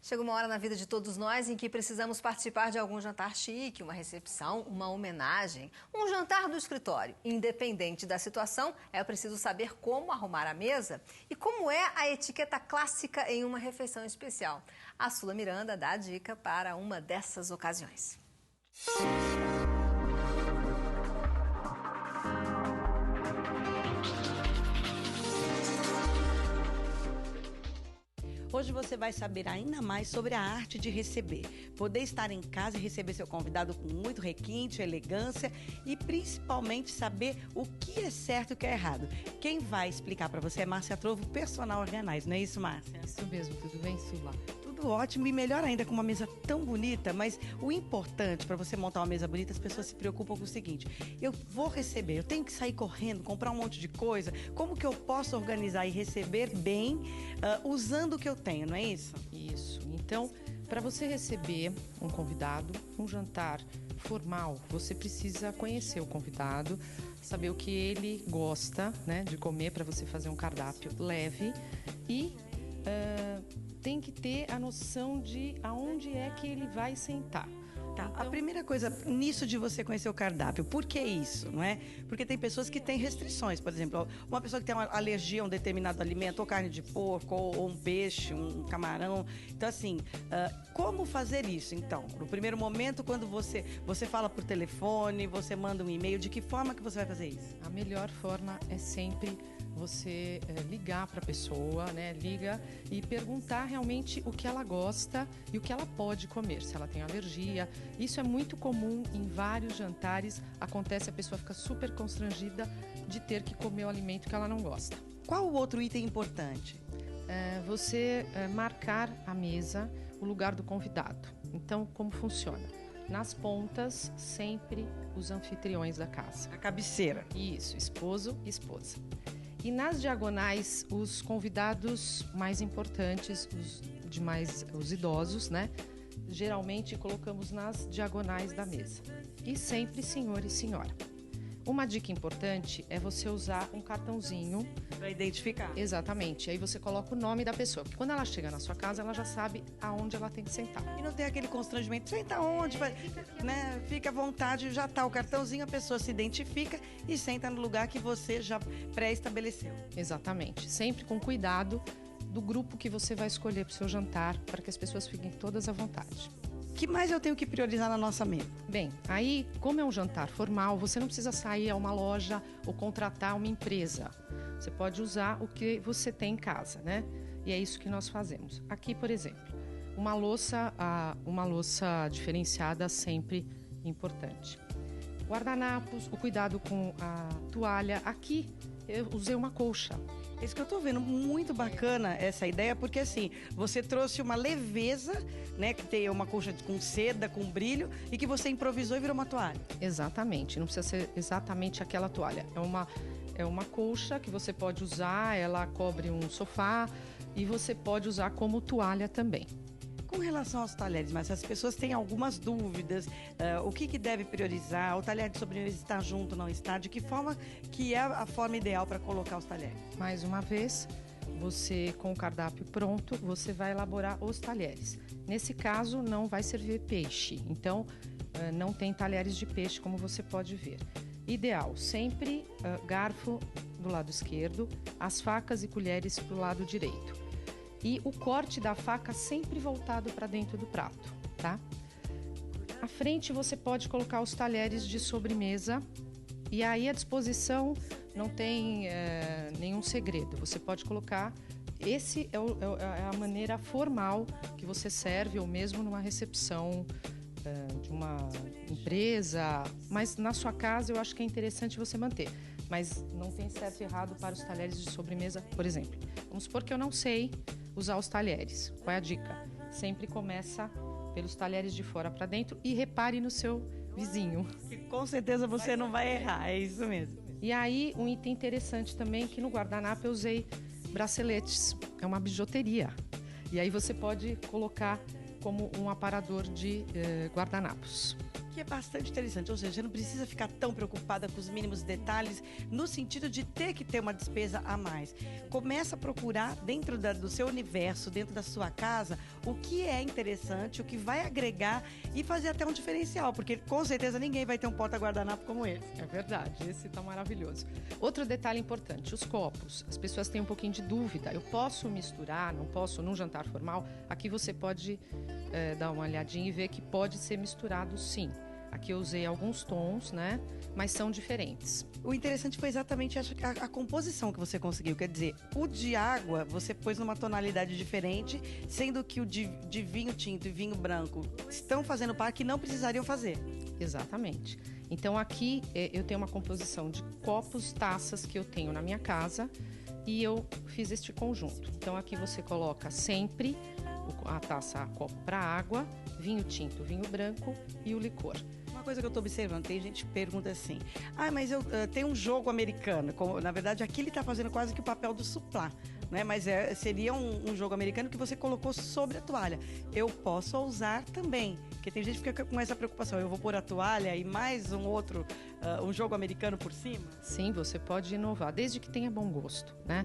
Chega uma hora na vida de todos nós em que precisamos participar de algum jantar chique, uma recepção, uma homenagem, um jantar do escritório. Independente da situação, é preciso saber como arrumar a mesa e como é a etiqueta clássica em uma refeição especial. A Sula Miranda dá a dica para uma dessas ocasiões. Hoje você vai saber ainda mais sobre a arte de receber. Poder estar em casa e receber seu convidado com muito requinte, elegância e principalmente saber o que é certo e o que é errado. Quem vai explicar para você é Márcia Trovo, personal organizer, não é isso, Márcia? Isso mesmo, tudo bem, Sula? Tudo ótimo e melhor ainda com uma mesa tão bonita, mas o importante para você montar uma mesa bonita, as pessoas se preocupam com o seguinte: eu vou receber, eu tenho que sair correndo, comprar um monte de coisa, como que eu posso organizar e receber bem usando o que eu tenho, não é isso? Isso. Então, para você receber um convidado, um jantar formal, você precisa conhecer o convidado, saber o que ele gosta, né, de comer, para você fazer um cardápio leve e tem que ter a noção de aonde é que ele vai sentar. Tá, então, a primeira coisa nisso de você conhecer o cardápio, por que isso, não é? Porque tem pessoas que têm restrições, por exemplo, uma pessoa que tem uma alergia a um determinado alimento, ou carne de porco, ou um peixe, um camarão. Então, assim, como fazer isso, então? No primeiro momento, quando você fala por telefone, você manda um e-mail, de que forma que você vai fazer isso? A melhor forma é sempre você ligar para a pessoa, né? Liga e perguntar realmente o que ela gosta e o que ela pode comer, se ela tem alergia. Isso é muito comum em vários jantares. Acontece, a pessoa fica super constrangida de ter que comer o alimento que ela não gosta. Qual o outro item importante? Você marcar a mesa, o lugar do convidado. Então, como funciona? Nas pontas, sempre os anfitriões da casa. A cabeceira. Isso, esposo e esposa. E nas diagonais, os convidados mais importantes, os idosos, né? Geralmente colocamos nas diagonais da mesa. E sempre senhor e senhora. Uma dica importante é você usar um cartãozinho para identificar. Exatamente. Aí você coloca o nome da pessoa, porque quando ela chega na sua casa, ela já sabe aonde ela tem que sentar. E não tem aquele constrangimento, senta onde, né? Fica à vontade, já tá o cartãozinho, a pessoa se identifica e senta no lugar que você já pré-estabeleceu. Exatamente. Sempre com cuidado do grupo que você vai escolher para o seu jantar, para que as pessoas fiquem todas à vontade. O que mais eu tenho que priorizar na nossa mesa? Bem, aí, como é um jantar formal, você não precisa sair a uma loja ou contratar uma empresa. Você pode usar o que você tem em casa, né? E é isso que nós fazemos. Aqui, por exemplo, uma louça diferenciada sempre importante. Guardanapos, o cuidado com a toalha. Aqui eu usei uma colcha. É isso que eu tô vendo, muito bacana essa ideia, porque assim, você trouxe uma leveza, né, que tem uma colcha com seda, com brilho, e que você improvisou e virou uma toalha. Exatamente, não precisa ser exatamente aquela toalha. É uma colcha que você pode usar, ela cobre um sofá e você pode usar como toalha também. Com relação aos talheres, mas as pessoas têm algumas dúvidas, o que deve priorizar, o talher de sobremesa está junto, não está, de que forma que é a forma ideal para colocar os talheres? Mais uma vez, você com o cardápio pronto, você vai elaborar os talheres. Nesse caso, não vai servir peixe, então não tem talheres de peixe, como você pode ver. Ideal, sempre garfo do lado esquerdo, as facas e colheres para o lado direito. E o corte da faca sempre voltado para dentro do prato, tá? À frente você pode colocar os talheres de sobremesa e aí a disposição não tem nenhum segredo. Você pode colocar, esse é a maneira formal que você serve ou mesmo numa recepção de uma empresa. Mas na sua casa eu acho que é interessante você manter. Mas não tem certo e errado para os talheres de sobremesa, por exemplo. Vamos supor que eu não sei usar os talheres. Qual é a dica? Sempre começa pelos talheres de fora para dentro e repare no seu vizinho. Que com certeza você não vai errar, é isso mesmo. E aí, um item interessante também, que no guardanapo eu usei braceletes. É uma bijuteria. E aí você pode colocar como um aparador de guardanapos. Que é bastante interessante, ou seja, você não precisa ficar tão preocupada com os mínimos detalhes, no sentido de ter que ter uma despesa a mais. Começa a procurar dentro do seu universo, dentro da sua casa, o que é interessante, o que vai agregar e fazer até um diferencial, porque com certeza ninguém vai ter um porta-guardanapo como esse. É verdade, esse tá maravilhoso. Outro detalhe importante, os copos. As pessoas têm um pouquinho de dúvida. Eu posso misturar, não posso, num jantar formal? Aqui você pode dar uma olhadinha e ver que pode ser misturado sim. Aqui eu usei alguns tons, né? Mas são diferentes. O interessante foi exatamente a composição que você conseguiu. Quer dizer, o de água você pôs numa tonalidade diferente, sendo que o de vinho tinto e vinho branco estão fazendo par que não precisariam fazer. Exatamente. Então aqui eu tenho uma composição de copos, taças que eu tenho na minha casa e eu fiz este conjunto. Então aqui você coloca sempre a taça, a copo para água, vinho tinto, vinho branco e o licor. Uma coisa que eu estou observando, tem gente que pergunta assim, mas eu tenho um jogo americano, na verdade aqui ele está fazendo quase que o papel do suplá, né? Mas seria um jogo americano que você colocou sobre a toalha. Eu posso usar também, porque tem gente que fica com essa preocupação, eu vou pôr a toalha e mais um jogo americano por cima? Sim, você pode inovar, desde que tenha bom gosto, né?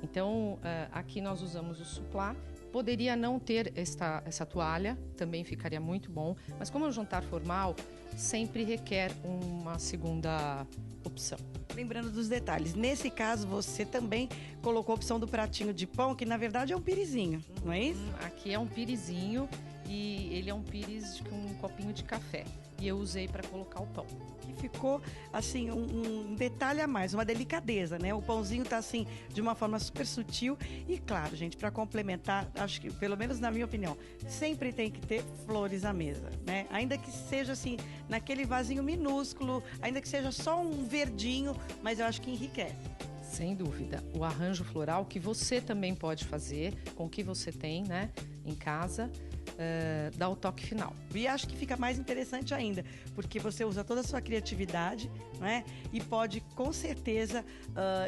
Então, aqui nós usamos o suplá. Poderia não ter essa toalha, também ficaria muito bom, mas como é um jantar formal, sempre requer uma segunda opção. Lembrando dos detalhes, nesse caso você também colocou a opção do pratinho de pão, que na verdade é um pirizinho, não é isso? Aqui é um pirizinho e ele é um pires com um copinho de café. E eu usei para colocar o pão. Que ficou, assim, um detalhe a mais, uma delicadeza, né? O pãozinho tá, assim, de uma forma super sutil. E, claro, gente, para complementar, acho que, pelo menos na minha opinião, sempre tem que ter flores à mesa, né? Ainda que seja, assim, naquele vasinho minúsculo, ainda que seja só um verdinho, mas eu acho que enriquece. Sem dúvida. O arranjo floral que você também pode fazer com o que você tem, né, em casa, dá o toque final. E acho que fica mais interessante ainda, porque você usa toda a sua criatividade, né? E pode, com certeza,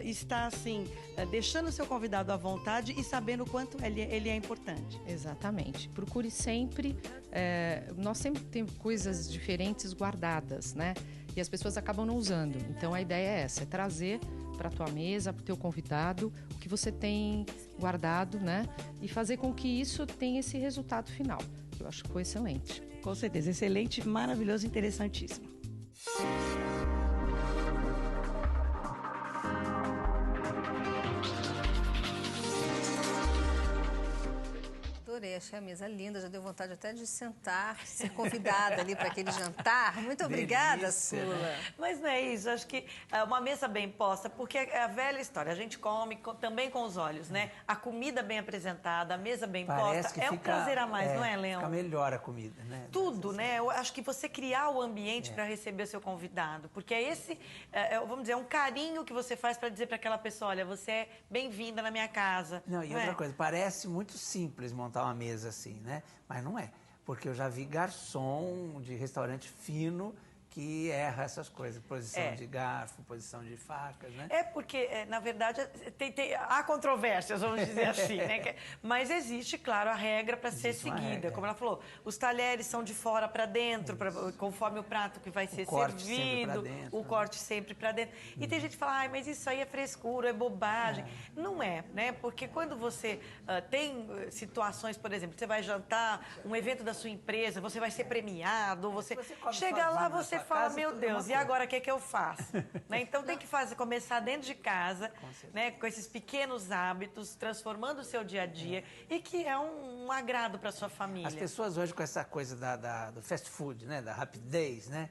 estar, assim, deixando o seu convidado à vontade e sabendo o quanto ele é importante. Exatamente. Procure sempre... nós sempre temos coisas diferentes guardadas, né? E as pessoas acabam não usando. Então, a ideia é essa, é trazer para a tua mesa, para o teu convidado, o que você tem guardado, né? E fazer com que isso tenha esse resultado final, que eu acho que foi excelente. Com certeza, excelente, maravilhoso, interessantíssimo. Adorei, achei a mesa linda, já deu vontade até de sentar, ser convidada ali para aquele jantar. Muito obrigada, Delícia, Sula. né? Mas não é isso, acho que uma mesa bem posta, porque é a velha história, a gente come também com os olhos, né? A comida bem apresentada, a mesa bem Parece posta, é um prazer a mais, não é, Leão? Fica melhor a comida, né? Tudo, né? Eu acho que você criar o ambiente para receber o seu convidado, porque é esse, vamos dizer, é um carinho que você faz para dizer para aquela pessoa, olha, você é bem-vinda na minha casa. Não, e outra coisa, parece muito simples montar uma mesa assim, né? Mas não é, porque eu já vi garçom de restaurante fino que erra essas coisas, posição de garfo, posição de facas, né? É porque, na verdade, há controvérsias, vamos dizer assim, né? Mas existe, claro, a regra para ser seguida. Como ela falou, os talheres são de fora para dentro, conforme o prato que vai ser servido, o corte sempre para dentro. E tem gente que fala, mas isso aí é frescura, é bobagem. Não é, né? Porque quando você tem situações, por exemplo, você vai jantar, um evento da sua empresa, você vai ser premiado, ou você chega lá, você fala, meu Deus, e agora o que é que eu faço? Né? Então tem que começar dentro de casa, né, com esses pequenos hábitos, transformando o seu dia a dia e que é um agrado para sua família. As pessoas hoje com essa coisa do fast food, né, da rapidez, né,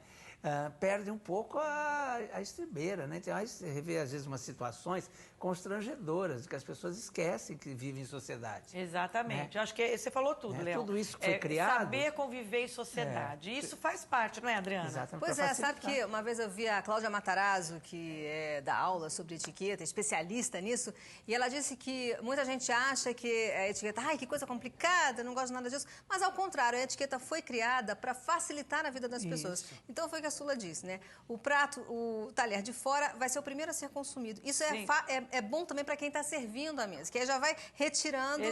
perdem um pouco a estribeira, né? Então, aí você vê às vezes umas situações constrangedoras, que as pessoas esquecem que vivem em sociedade. Exatamente. Eu acho que você falou tudo, Léo. Tudo isso que foi criado. Saber conviver em sociedade. Isso faz parte, não é, Adriana? Exatamente. Pois é, sabe que uma vez eu vi a Cláudia Matarazzo, que dá aula sobre etiqueta, especialista nisso, e ela disse que muita gente acha que a etiqueta, que coisa complicada, não gosto nada disso, mas ao contrário, a etiqueta foi criada para facilitar a vida das pessoas. Então foi o que a Sula disse, né? O talher de fora vai ser o primeiro a ser consumido. Isso é bom também para quem está servindo a mesa, que aí já vai retirando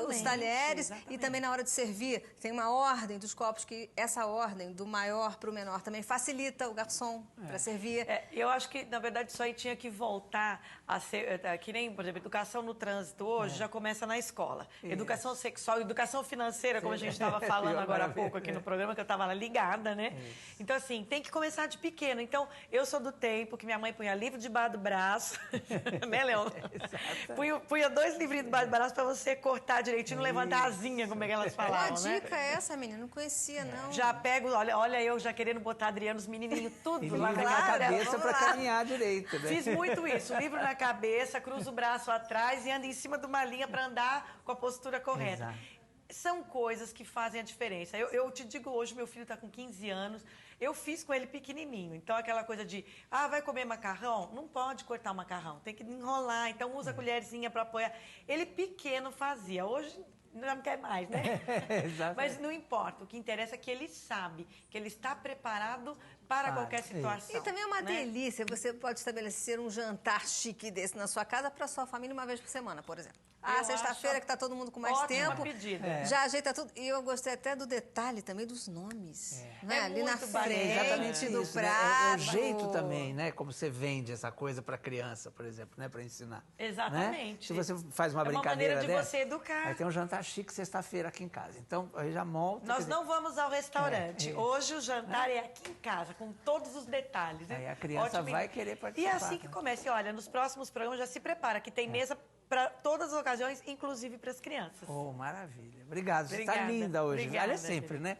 os talheres e também na hora de servir tem uma ordem dos copos, que essa ordem do maior para o menor também facilita o garçom para servir. Eu acho que, na verdade, isso aí tinha que voltar a ser, que nem, por exemplo, educação no trânsito hoje já começa na escola. Educação sexual, educação financeira, como a gente estava falando agora há pouco aqui no programa, que eu estava ligada, né? Então, assim, tem que começar de pequeno. Então, eu sou do tempo que minha mãe punha livro debaixo do braço, né, Leão? Punha 2 livrinhos debaixo do braço para você cortar direitinho, levantar a asinha, como é que elas falavam, Uma dica é essa, menina, não conhecia, não. Já pego, olha eu já querendo botar Adriano, os menininhos, tudo lá na cabeça para caminhar direito, né? Fiz muito isso, livro na cabeça, cruzo o braço atrás e ando em cima de uma linha para andar com a postura correta. Exato. São coisas que fazem a diferença. Eu te digo hoje, meu filho está com 15 anos, eu fiz com ele pequenininho. Então, aquela coisa de, vai comer macarrão? Não pode cortar o macarrão, tem que enrolar. Então, usa a colherzinha para apoiar. Ele pequeno fazia. Hoje, não quer mais, né? Mas não importa. O que interessa é que ele sabe, que ele está preparado para qualquer situação. E também é uma delícia. Você pode estabelecer um jantar chique desse na sua casa para sua família uma vez por semana, por exemplo. Sexta-feira, que está todo mundo com mais tempo. Pedida. Já ajeita tudo. E eu gostei até do detalhe também dos nomes. Né? Ali na frente do prato. Né? É o jeito também, né? Como você vende essa coisa para criança, por exemplo, né? Para ensinar. Exatamente. Né? Se você faz uma brincadeira maneira de você educar. Aí tem um jantar chique sexta-feira aqui em casa. Então, aí já monta. Nós não vamos ao restaurante. Hoje o jantar é aqui em casa, com todos os detalhes. Aí a criança vai querer participar. E é assim que começa. E olha, nos próximos programas já se prepara, que tem mesa para todas as ocasiões, inclusive para as crianças. Maravilha. Obrigado. Você está linda hoje. Obrigada, Olha sempre, né?